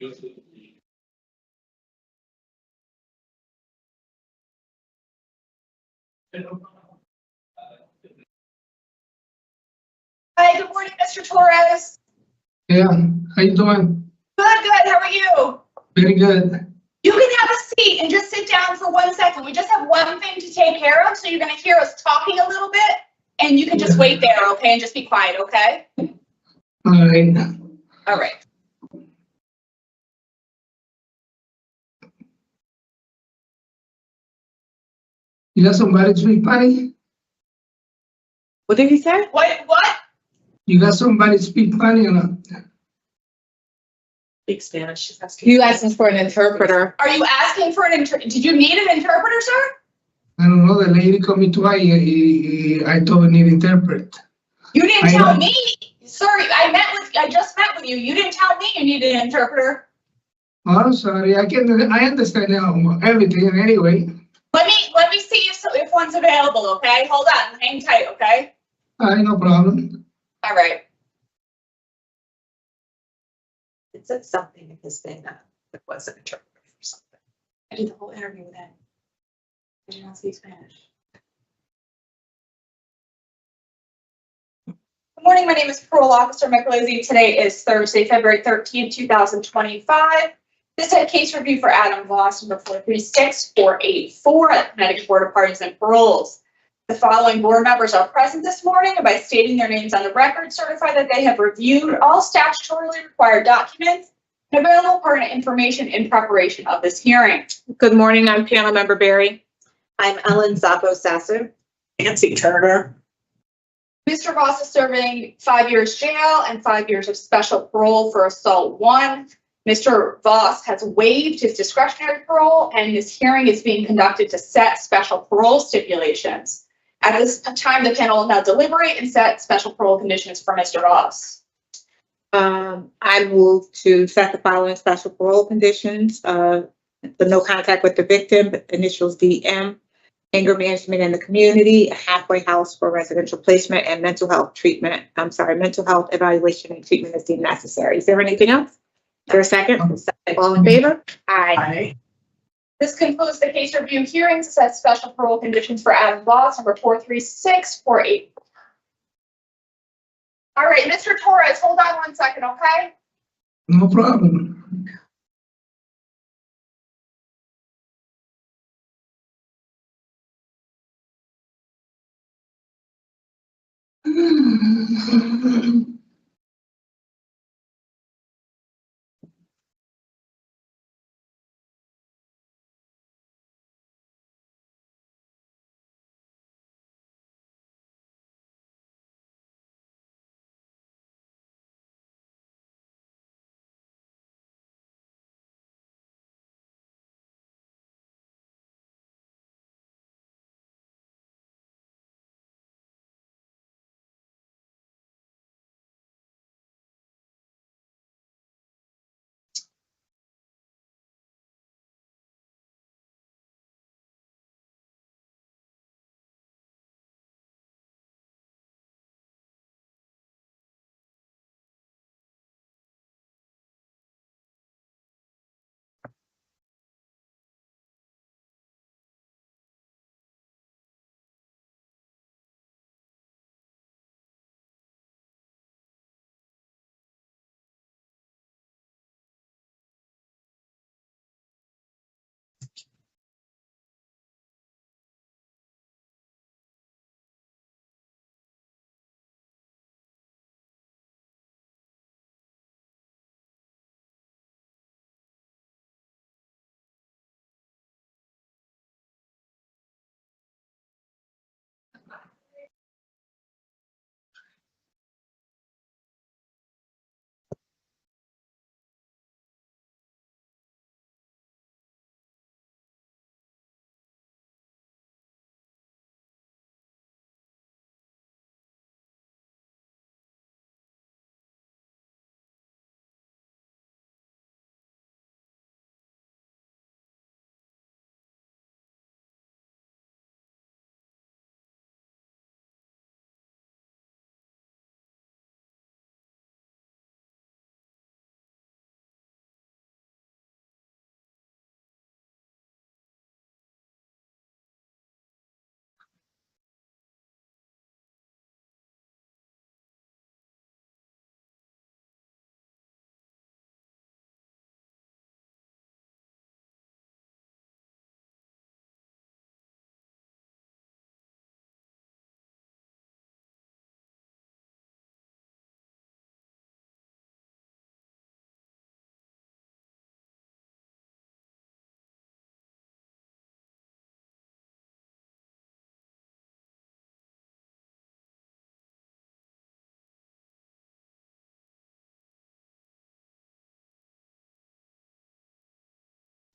Hi, good morning, Mr. Torres. Yeah, how you doing? Good, good. How are you? Very good. You can have a seat and just sit down for 1 second. We just have one thing to take care of, so you're going to hear us talking a little bit, and you can just wait there, okay, and just be quiet, okay? All right. All right. You got somebody to speak Spanish? What did he say? What? You got somebody to speak Spanish or not? Speak Spanish. You asking for an interpreter? Are you asking for an did you need an interpreter, sir? I don't know. The lady called me twice. I told her need interpret. You didn't I tell know. me, sir. I just met with you. You didn't tell me you needed an interpreter. Oh, I'm sorry. I understand now everything anyway. Let me see if one's available, okay? Hold on. Hang tight, okay? All right, no problem. All right. It said something in his thing that it was an interpreter for something. I did the whole interview with him. I did not speak Spanish. Good morning. My name is Parole Officer Michelizzi. Today is Thursday, February 13th, 2025. This is a case review for Adam Voss, number 436484 at the Connecticut Board of Pardons and Paroles. The following board members are present this morning and by stating their names on the record certify that they have reviewed all statutorily required documents and available pertinent information in preparation of this hearing. Good morning, I'm panel member Barry. I'm Ellen Zappo-Sasser. Nancy Turner. Mr. Voss is serving 5 years jail and 5 years of special parole for assault 1. Mr. Voss has waived his discretionary parole and his hearing is being conducted to set special parole stipulations. At this time, the panel will now deliberate and set special parole conditions for Mr. Voss. I move to set the following special parole conditions. The no contact with the victim, initials DM, anger management in the community, a halfway house for residential placement, and mental health evaluation and treatment is deemed necessary. Is there anything else? Is there a second? All in favor? Aye. This concludes the case review hearing to set special parole conditions for Adam Voss, number 43648. All right, Mr. Torres, hold on 1 second, okay? No problem.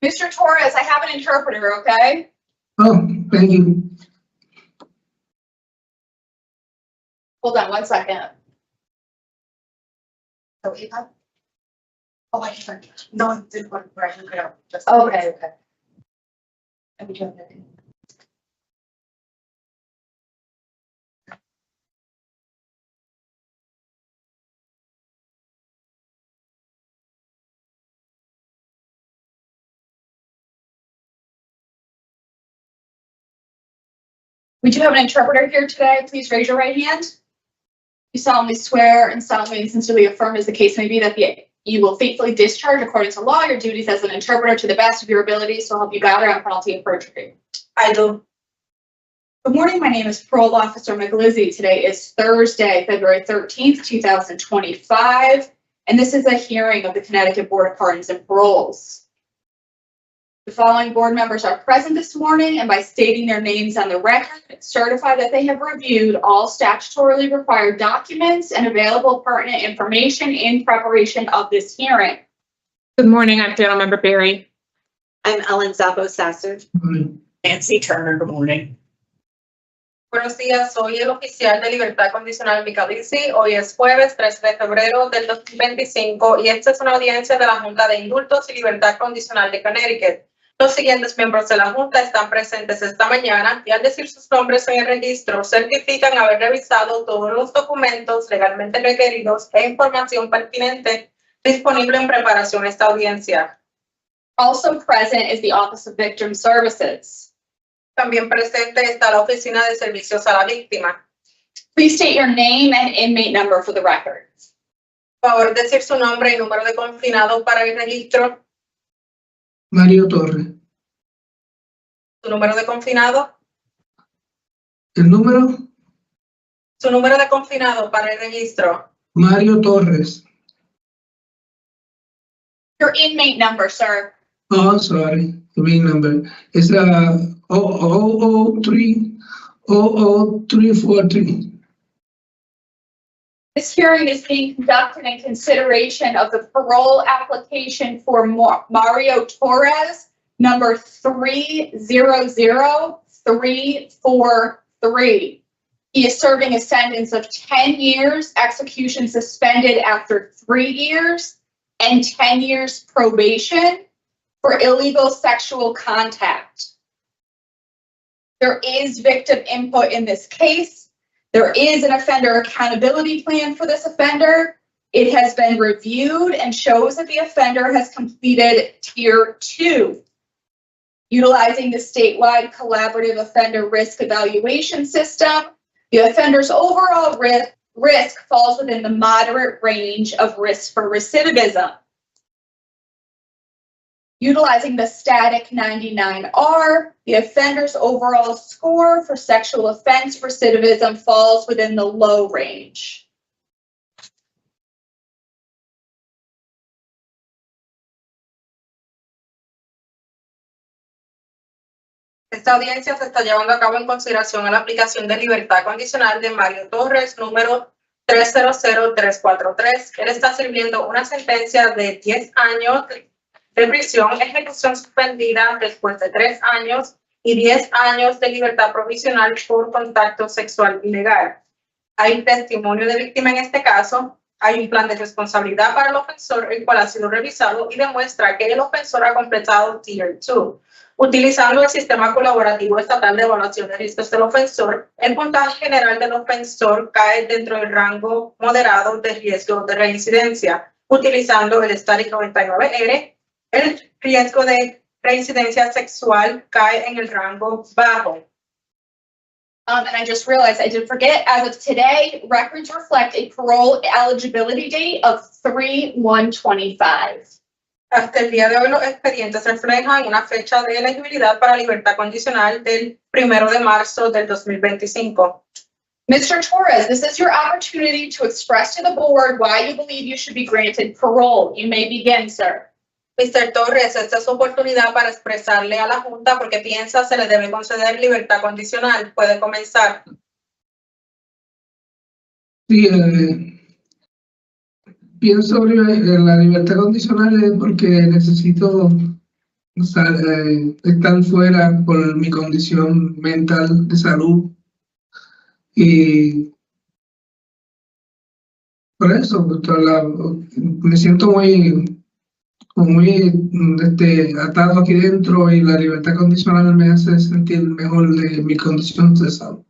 Mr. Torres, I have an interpreter, okay? Oh, thank you. Hold on one second. Oh, Eva? Oh, I can't. No, it didn't work right now. Okay, okay. Let me jump in. We do have an interpreter here today. Please raise your right hand. You solemnly swear and solemnly and sincerely affirm, as the case may be, that you will faithfully discharge according to law your duties as an interpreter to the best of your abilities, so help you God on penalty of perjury. I do. Good morning. My name is Parole Officer McGlizzy. Today is Thursday, February 13th, 2025, and this is a hearing of the Connecticut Board of Pardons and Paroles. The following board members are present this morning, and by stating their names on the record, certify that they have reviewed all statutorily required documents and available pertinent information in preparation of this hearing. Good morning, I'm Panel Member Barry. I'm Ellen Zabo-Sasser. Nancy Turner, good morning. Buenos días, soy el oficial de libertad condicional Micalici. Hoy es jueves 13 de febrero del 2025 y esta es una audiencia de la Junta de Indultos y Libertad Condicional de Connecticut. Los siguientes miembros de la Junta están presentes esta mañana y al decir sus nombres en el registro certifican haber revisado todos los documentos legalmente requeridos e información pertinente disponible en preparación a esta audiencia. Also present is the Office of Victim Services. También presente está la Oficina de Servicios a la Víctima. Please state your name and inmate number for the record. Por favor, decir su nombre y número de confinado para el registro. Mario Torres. Su número de confinado. El número, Su número de confinado para el registro. Mario Torres. Your inmate number, sir. Oh, sorry, the main number. It's 00343. This hearing is being conducted in consideration of the parole application for Mario Torres, number 300343. He is serving a sentence of 10 years, execution suspended after 3 years, and 10 years probation for illegal sexual contact. There is victim input in this case. There is an offender accountability plan for this offender. It has been reviewed and shows that the offender has completed Tier 2. Utilizing the statewide collaborative offender risk evaluation system, the offender's overall risk falls within the moderate range of risk for recidivism. Utilizing the static 99R, the offender's overall score for sexual offense recidivism falls within the low range. Esta audiencia se está llevando a cabo en consideración a la aplicación de libertad condicional de Mario Torres, número 300343. Él está sirviendo una sentencia de 10 años de prisión, ejecución suspendida después de 3 años y 10 años de libertad provisional por contacto sexual ilegal. Hay testimonio de víctima en este caso. Hay un plan de responsabilidad para el ofensor, el cual ha sido revisado y demuestra que el ofensor ha completado Tier 2. Utilizando el sistema colaborativo estatal de evaluación de riesgos del ofensor, el puntaje general del ofensor cae dentro del rango moderado de riesgo de reincidencia. Utilizando el Static 99R, el riesgo de reincidencia sexual cae en el rango bajo. And I just realized I did forget, as of today, records reflect a parole eligibility date of 3/1/25. Hasta el día de hoy, los expedientes reflejan una fecha de elegibilidad para libertad condicional del 1 de marzo del 2025. Mr. Torres, this is your opportunity to express to the board why you believe you should be granted parole. You may begin, sir. Mr. Torres, esta es su oportunidad para expresarle a la Junta porque piensa se le debe conceder libertad condicional. Puede comenzar. Sí, pienso sobre la libertad condicional porque necesito estar fuera por mi condición mental de salud y por eso pues, me siento muy atado aquí dentro y la libertad condicional me hace sentir mejor de mi condición de salud.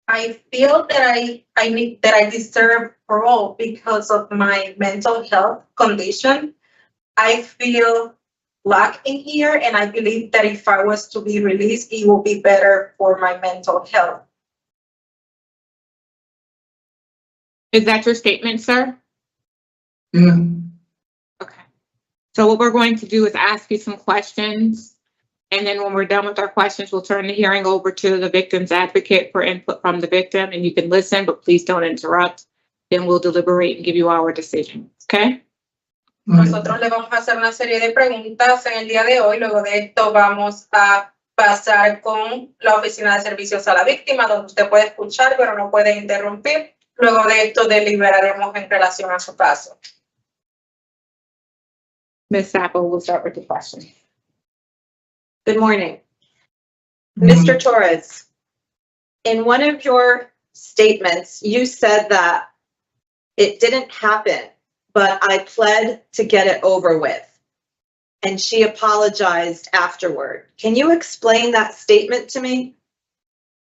I feel that I deserve parole because of my mental health condition. I feel lack in here, and I believe that if I was to be released, it will be better for my mental health. Is that your statement, sir? Yeah. Okay. So what we're going to do is ask you some questions. And then when we're done with our questions, we'll turn the hearing over to the victim's advocate for input from the victim. And you can listen, but please don't interrupt. Then we'll deliberate and give you our decision. Okay? Nosotros le vamos a hacer una serie de preguntas en el día de hoy. Luego de esto vamos a pasar con la oficina de servicios a la víctima, donde usted puede escuchar, pero no puede interrumpir. Luego de esto deliberaremos en relación a su caso. Ms. Sapo, we'll start with the question. Good morning. Mr. Torres, in one of your statements, you said that it didn't happen, but I pled to get it over with. And she apologized afterward. Can you explain that statement to me?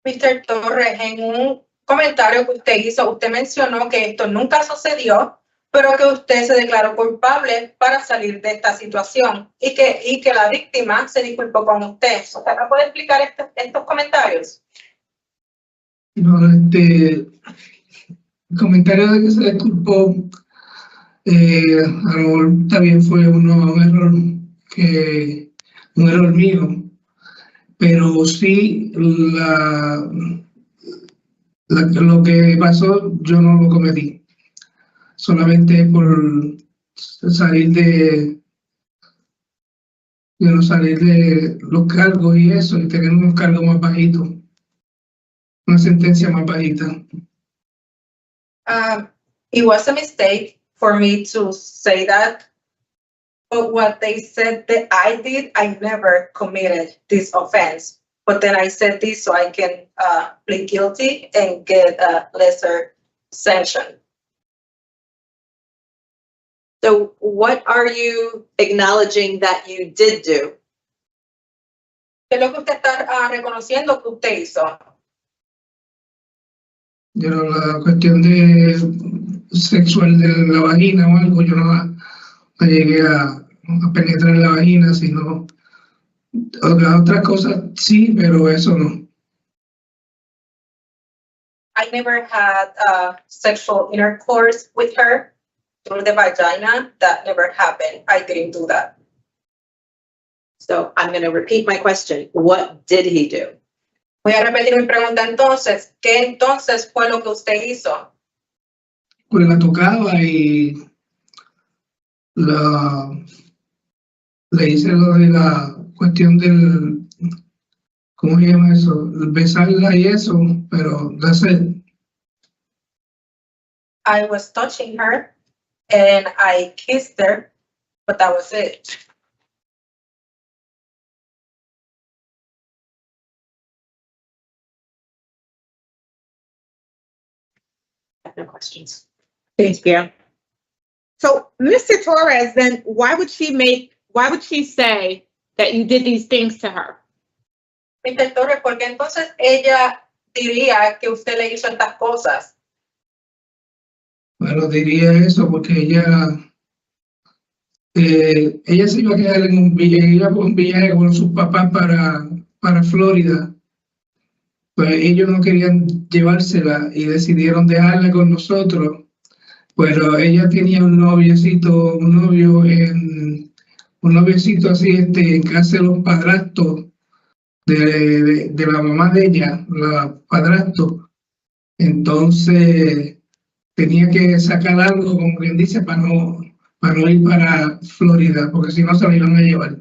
Mr. Torres, en un comentario que usted hizo, usted mencionó que esto nunca sucedió, pero que usted se declaró culpable para salir de esta situación y que la víctima se disculpó con usted. ¿Usted me puede explicar estos comentarios? No, el comentario de que se disculpó, a lo mejor también fue un error mío, pero sí lo que pasó yo no lo cometí. Solamente por salir de los cargos y eso, y tener unos cargos más bajitos, una sentencia más bajita. It was a mistake for me to say that, but what they said that I did, I never committed this offense. But then I said this so I can plead guilty and get a lesser sanction. So what are you acknowledging that you did do? ¿Qué es lo que usted está reconociendo que usted hizo? Pero la cuestión de sexual de la vagina o algo, yo no llegué a penetrar la vagina, sino otras cosas sí, pero eso no. I never had sexual intercourse with her through the vagina. That never happened. I didn't do that. So I'm going to repeat my question. What did he do? Voy a repetir mi pregunta entonces. ¿Qué entonces fue lo que usted hizo? Pues la tocaba y le hice lo de la cuestión del, ¿cómo se llama eso? Besarla y eso, pero that's it. I was touching her and I kissed her, but that was it. I have no questions. Thank you. So, Mr. Torres, then why would she say that you did these things to her? Mr. Torres, ¿por qué entonces ella diría que usted le hizo estas cosas? Bueno, diría eso porque ella se iba a quedar en un viaje con sus papás para Florida. Pues ellos no querían llevársela y decidieron dejarla con nosotros. Pero ella tenía un noviecito así en casa de los padrastros de la mamá de ella, la padrastro. Entonces tenía que sacar algo, como quien dice, para no ir para Florida, porque si no se lo iban a llevar.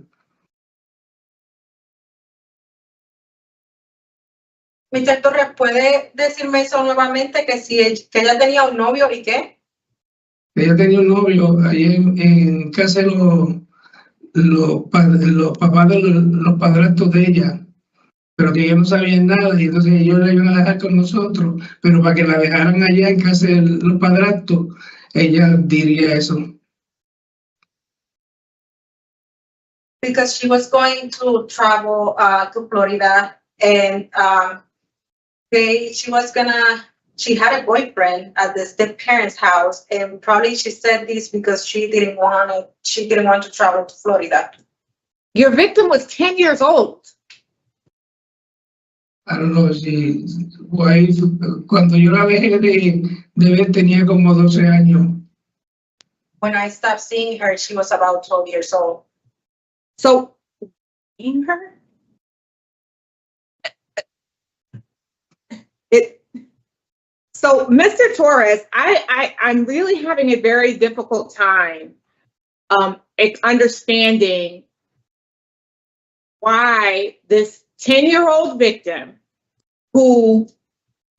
Mr. Torres, ¿puede decirme eso nuevamente? Que ella tenía un novio y qué? Ella tenía un novio ahí en casa de los papás de los padrastros de ella, pero que ellos no sabían nada y entonces ellos la iban a dejar con nosotros, pero para que la dejaran allá en casa de los padrastros, ella diría eso. Because she was going to travel to Florida and she had a boyfriend at the step parents' house, and probably she said this because she didn't want to travel to Florida. Your victim was 10 years old. I don't know si cuando yo la dejé de ver tenía como 12 años. When I stopped seeing her, she was about 12 years old. So, in her? So, Mr. Torres, I'm really having a very difficult time understanding why this 10-year-old victim who,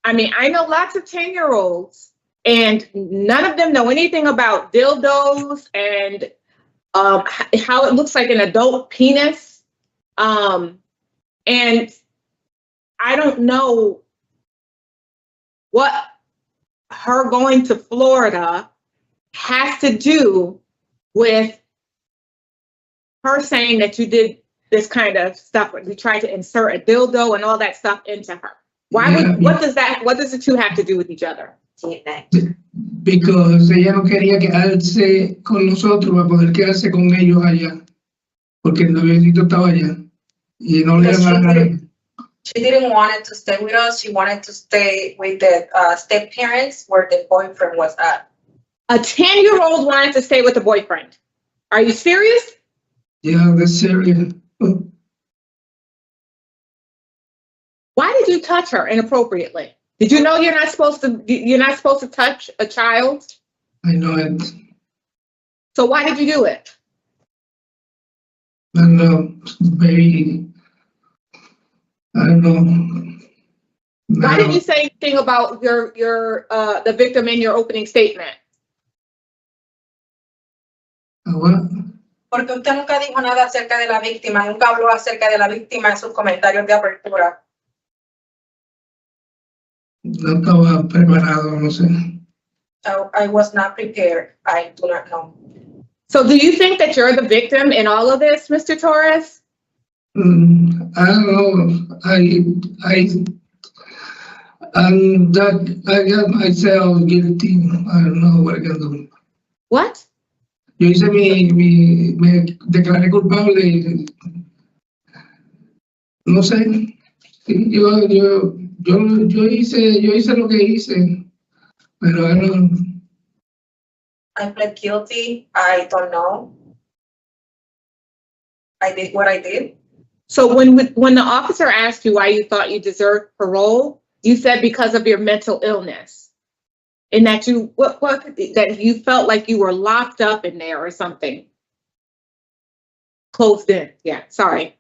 I mean, I know lots of 10-year-olds and none of them know anything about dildos and how it looks like an adult penis. And I don't know what her going to Florida has to do with her saying that you did this kind of stuff, you tried to insert a dildo and all that stuff into her. Why would, what does the two have to do with each other? Because ella no quería quedarse con nosotros para poder quedarse con ellos allá, porque el noviecito estaba allá y no le iban a dejar. She didn't want it to stay with us. She wanted to stay with the step parents where the boyfriend was at. A 10-year-old wanted to stay with the boyfriend. Are you serious? Yeah, that's serious. Why did you touch her inappropriately? Did you know you're not supposed to touch a child? I know it. So why did you do it? I don't know. I don't know. Why didn't you say anything about the victim in your opening statement? What? Porque usted nunca dijo nada acerca de la víctima, nunca habló acerca de la víctima en sus comentarios de apertura. No estaba preparado, no sé. So I was not prepared. I do not know. So do you think that you're the victim in all of this, Mr. Torres? I don't know. I got myself guilty. I don't know what I can do. What? Yo hice me declaré culpable. No sé. Yo hice lo que hice, pero I don't. I pled guilty. I don't know. I did what I did. So when the officer asked you why you thought you deserved parole, you said because of your mental illness, and that that you felt like you were locked up in there or something, closed in. Yeah, sorry.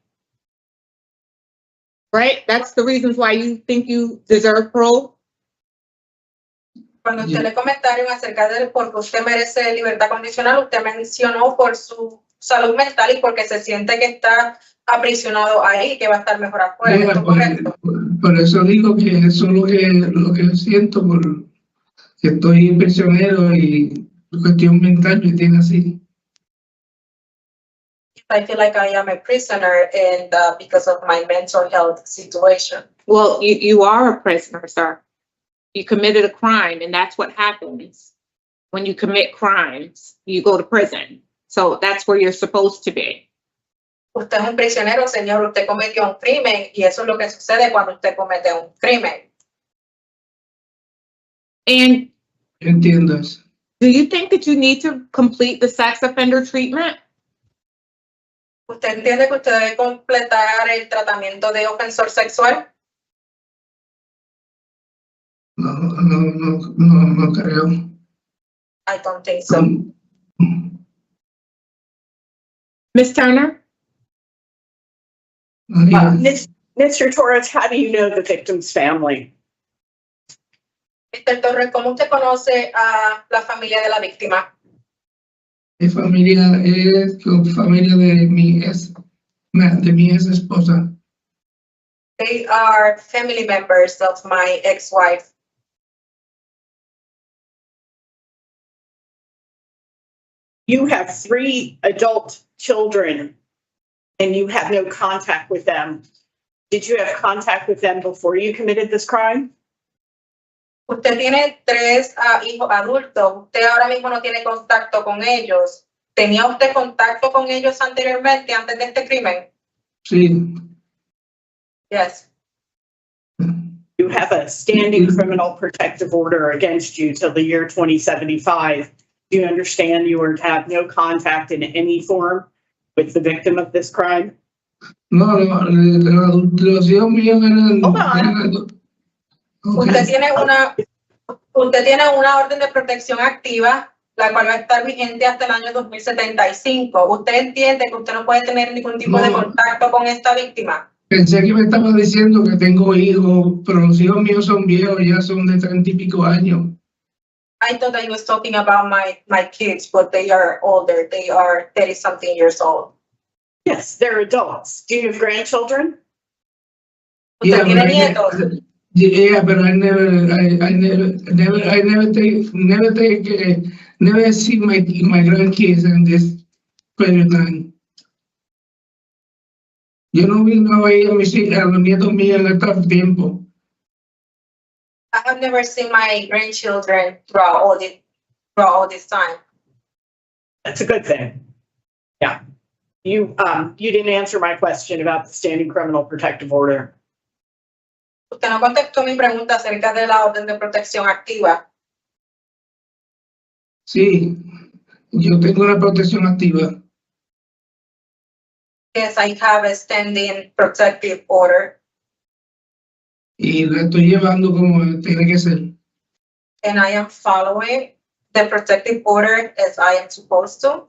Right? That's the reasons why you think you deserve parole? Cuando usted le comentaron acerca de por qué usted merece libertad condicional, usted mencionó por su salud mental y porque se siente que está aprisionado ahí, que va a estar mejor afuera. Yeah, ¿Esto es correcto? por eso digo que eso es lo que siento, porque estoy prisionero y cuestión mental me tiene así. I feel like I am a prisoner and because of my mental health situation. Well, you are a prisoner, sir. You committed a crime, and that's what happens when you commit crimes. You go to prison. So that's where you're supposed to be. Usted es un prisionero, señor. Usted cometió un crimen y eso es lo que sucede cuando usted comete un crimen. And Entiendo eso. do you think that you need to complete the sex offender treatment? ¿Usted entiende que usted debe completar el tratamiento de ofensor sexual? No creo. I don't think so. Ms. Turner? Yeah. Mr. Torres, how do you know the victim's family? Mr. Torres, ¿cómo usted conoce a la familia de la víctima? Es familia de mi ex esposa. They are family members of my ex-wife. You have 3 adult children and you have no contact with them. Did you have contact with them before you committed this crime? Usted tiene 3 hijos adultos. Usted ahora mismo no tiene contacto con ellos. ¿Tenía usted contacto con ellos anteriormente, antes de este crimen? Sí. Yes. You have a standing criminal protective order against you till the year 2075. Do you understand you are to have no contact in any form with the victim of this crime? No, los hijos míos eran. Hold on. Usted Okay. tiene una orden de protección activa, la cual va a estar vigente hasta el año 2075. ¿Usted entiende que usted no puede tener ningún tipo de No. contacto con esta víctima? Pensé que me estaba diciendo que tengo hijos, pero los hijos míos son viejos, ya son de 30 y pico años. I thought that he was talking about my kids, but they are older. They are 30-something years old. Yes, they're adults. Do you have grandchildren? ¿Usted tiene but nietos? Yeah, but I never see my grandkids in this period of time. Yo no vino a ver a los nietos míos en este tiempo. I have never seen my grandchildren throughout all this time. That's a good thing. Yeah. You didn't answer my question about the standing criminal protective order. Usted no contestó mi pregunta acerca de la orden de protección activa. Sí, yo tengo una protección activa. Yes, I have a standing protective order, Y la estoy llevando como tiene que ser. and I am following the protective order as I am supposed to.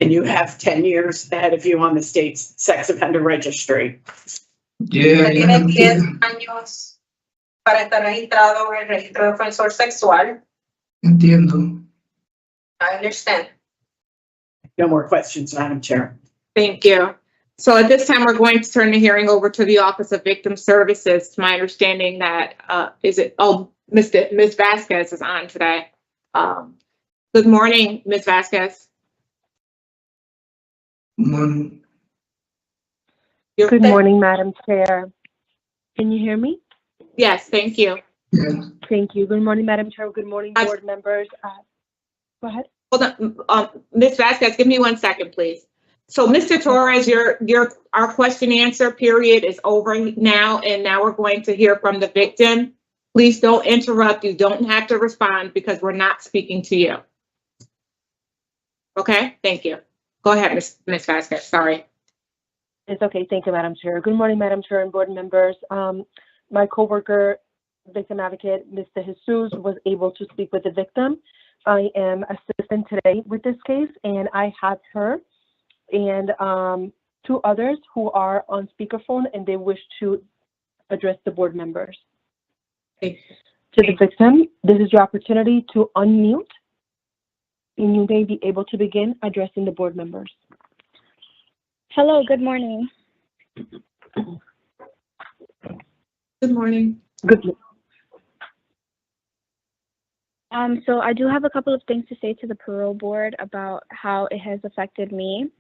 And you have 10 years ahead of you on the state's sex offender registry. Yeah, Usted tiene 10 años para estar registrado en el registro de ofensor sexual. entiendo. I understand. No more questions, Madam Chair. Thank you. So at this time, we're going to turn the hearing over to the Office of Victim Services. It's my understanding that, Ms. Vasquez is on today. Good morning, Ms. Vasquez. Good morning, Madam Chair. Can you hear me? Yes, thank you. Yeah. Thank you. Good morning, Madam Chair. Good morning, board members. Go ahead. Hold on, Ms. Vasquez, give me 1 second, please. So, Mr. Torres, our question answer period is over now, and now we're going to hear from the victim. Please don't interrupt. You don't have to respond because we're not speaking to you. Okay, thank you. Go ahead, Ms. Vasquez, sorry. It's okay. Thank you, Madam Chair. Good morning, Madam Chair and board members. My coworker, victim advocate, Mr. Jesus, was able to speak with the victim. I am assistant today with this case, and I have her and 2 others who are on speakerphone, and they wish to address the board members. Okay. To the victim, this is your opportunity to unmute, and you may be able to begin addressing the board members. Hello, good morning. Good morning. Good. So I do have a couple of things to say to the parole board about how it has affected me.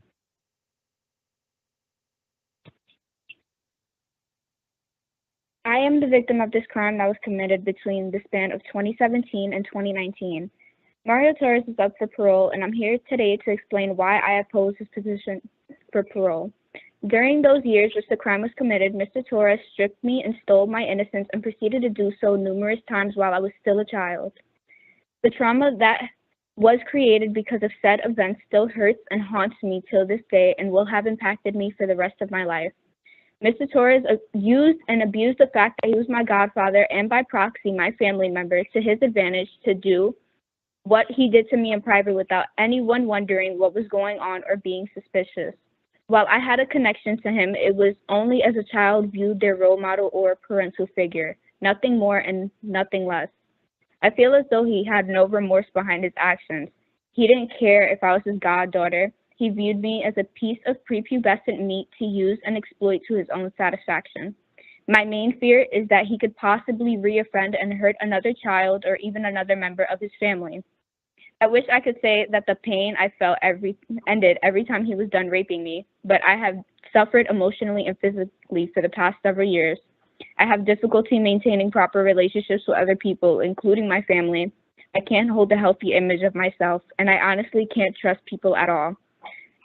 I am the victim of this crime that was committed between the span of 2017 and 2019. Mario Torres is up for parole, and I'm here today to explain why I oppose his position for parole. During those years which the crime was committed, Mr. Torres stripped me and stole my innocence and proceeded to do so numerous times while I was still a child. The trauma that was created because of said events still hurts and haunts me till this day and will have impacted me for the rest of my life. Mr. Torres used and abused the fact that he was my godfather and by proxy my family member to his advantage to do what he did to me in private without anyone wondering what was going on or being suspicious. While I had a connection to him, it was only as a child viewed their role model or parental figure. nothing more and nothing less. I feel as though he had no remorse behind his actions. He didn't care if I was his goddaughter. He viewed me as a piece of prepubescent meat to use and exploit to his own satisfaction. My main fear is that he could possibly reoffend and hurt another child or even another member of his family. I wish I could say that the pain I felt ended every time he was done raping me, but I have suffered emotionally and physically for the past several years. I have difficulty maintaining proper relationships with other people, including my family. I can't hold a healthy image of myself, and I honestly can't trust people at all.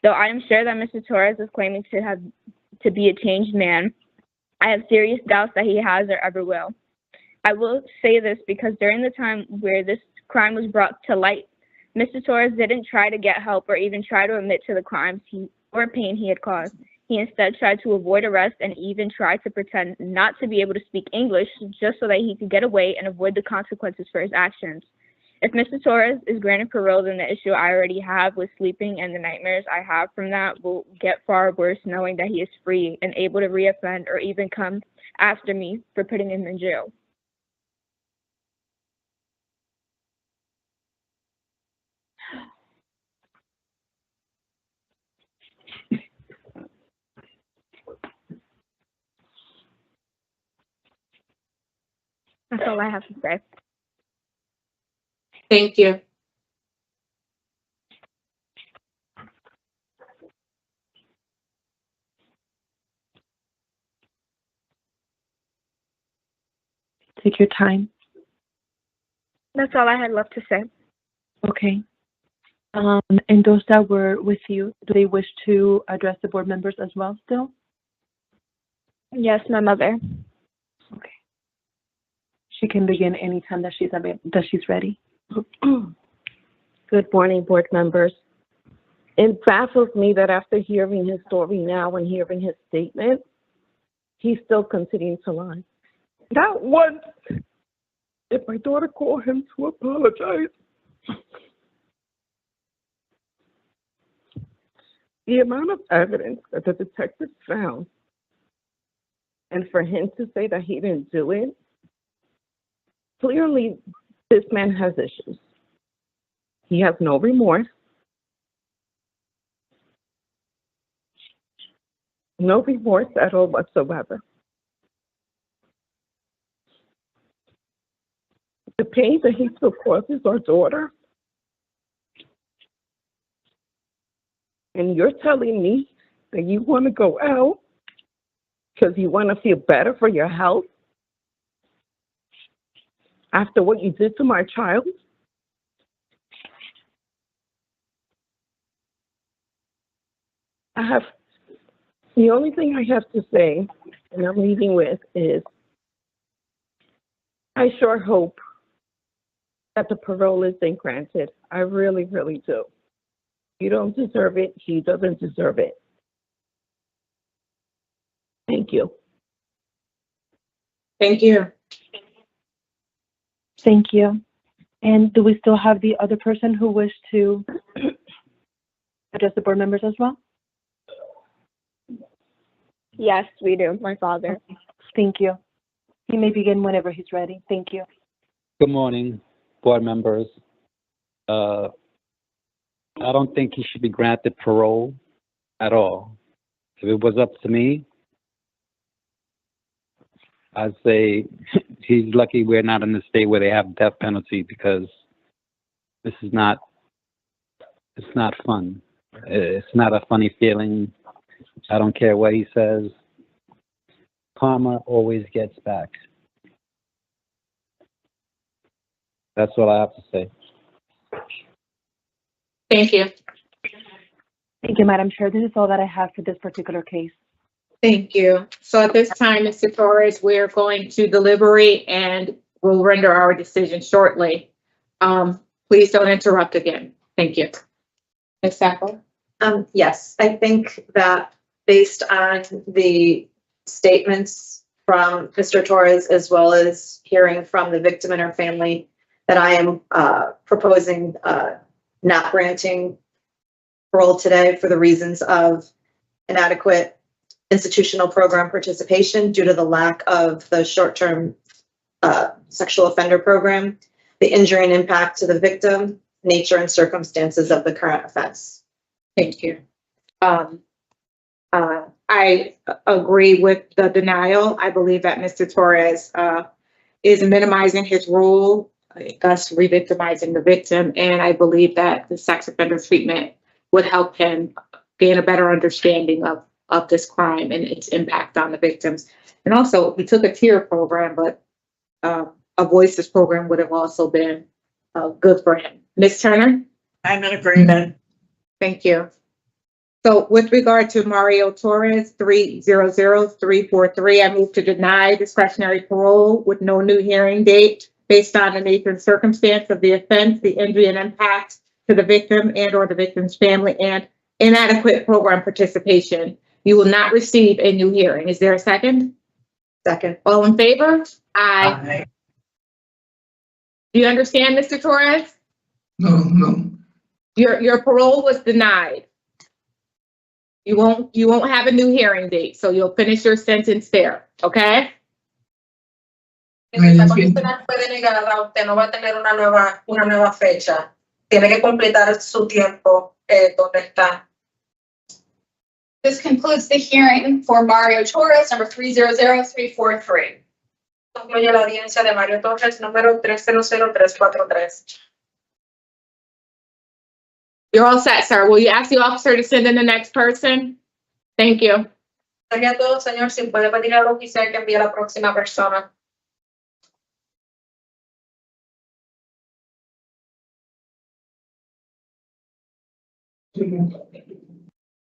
Though I am sure that Mr. Torres is claiming to be a changed man, I have serious doubts that he has or ever will. I will say this because during the time where this crime was brought to light, Mr. Torres didn't try to get help or even try to admit to the crimes or pain he had caused. He instead tried to avoid arrest and even tried to pretend not to be able to speak English just so that he could get away and avoid the consequences for his actions. If Mr. Torres is granted parole, then the issue I already have with sleeping and the nightmares I have from that will get far worse, knowing that he is free and able to reoffend or even come after me for putting him in jail. That's all I have to say. Thank you. Take your time. That's all I had left to say. Okay. And those that were with you, do they wish to address the board members as well still? Yes, my mother. Okay. She can begin anytime that she's ready. Good morning, board members. It baffles me that after hearing his story now and hearing his statement, he's still continuing to lie. Not once did my daughter call him to apologize. The amount of evidence that the detective found, and for him to say that he didn't do it, clearly this man has issues. He has no remorse. No remorse at all whatsoever. The pain that he still causes our daughter. And you're telling me that you want to go out because you want to feel better for your health after what you did to my child? The only thing I have to say, and I'm leaving with, is I sure hope that the parole is then granted. I really, really do. You don't deserve it. He doesn't deserve it. Thank you. Thank you. Thank you. And do we still have the other person who wished to address the board members as well? Yes, we do. My father. Thank you. He may begin whenever he's ready. Thank you. Good morning, board members. I don't think he should be granted parole at all. If it was up to me, I'd say he's lucky we're not in the state where they have death penalty, because this is not, it's not fun. It's not a funny feeling. I don't care what he says. Karma always gets back. That's what I have to say. Thank you. Thank you, Madam Chair. This is all that I have for this particular case. Thank you. So at this time, Mr. Torres, we're going to deliberate and we'll render our decision shortly. Please don't interrupt again. Thank you. Ms. Sacco? Yes, I think that based on the statements from Mr. Torres, as well as hearing from the victim and her family, that I am proposing not granting parole today for the reasons of inadequate institutional program participation due to the lack of the short-term sexual offender program, the injury and impact to the victim, nature and circumstances of the current offense. Thank you. I agree with the denial. I believe that Mr. Torres is minimizing his role, thus re-victimizing the victim. And I believe that the sex offender treatment would help him gain a better understanding of this crime and its impact on the victims. And also, we took a tier program, but a voices program would have also been good for him. Ms. Turner? I'm in agreement. Thank you. So with regard to Mario Torres, 300343, I move to deny discretionary parole with no new hearing date based on the nature and circumstance of the offense, the injury and impact to the victim and or the victim's family, and inadequate program participation. You will not receive a new hearing. Is there a second? Second. All in favor? Aye. Aye. Do you understand, Mr. Torres? No. Your parole was denied. You won't have a new hearing date, so you'll finish your sentence there, okay? Esta condicional fue denegada, usted no va a tener una nueva fecha. Tiene que completar su tiempo donde está. This concludes the hearing for Mario Torres, number 300343. Concluye la audiencia de Mario Torres, número 300343. You're all set, sir. Will you ask the officer to send in the next person? Thank you. Sería todo, señor. Si puede pedir al oficial que envíe a la próxima persona. No.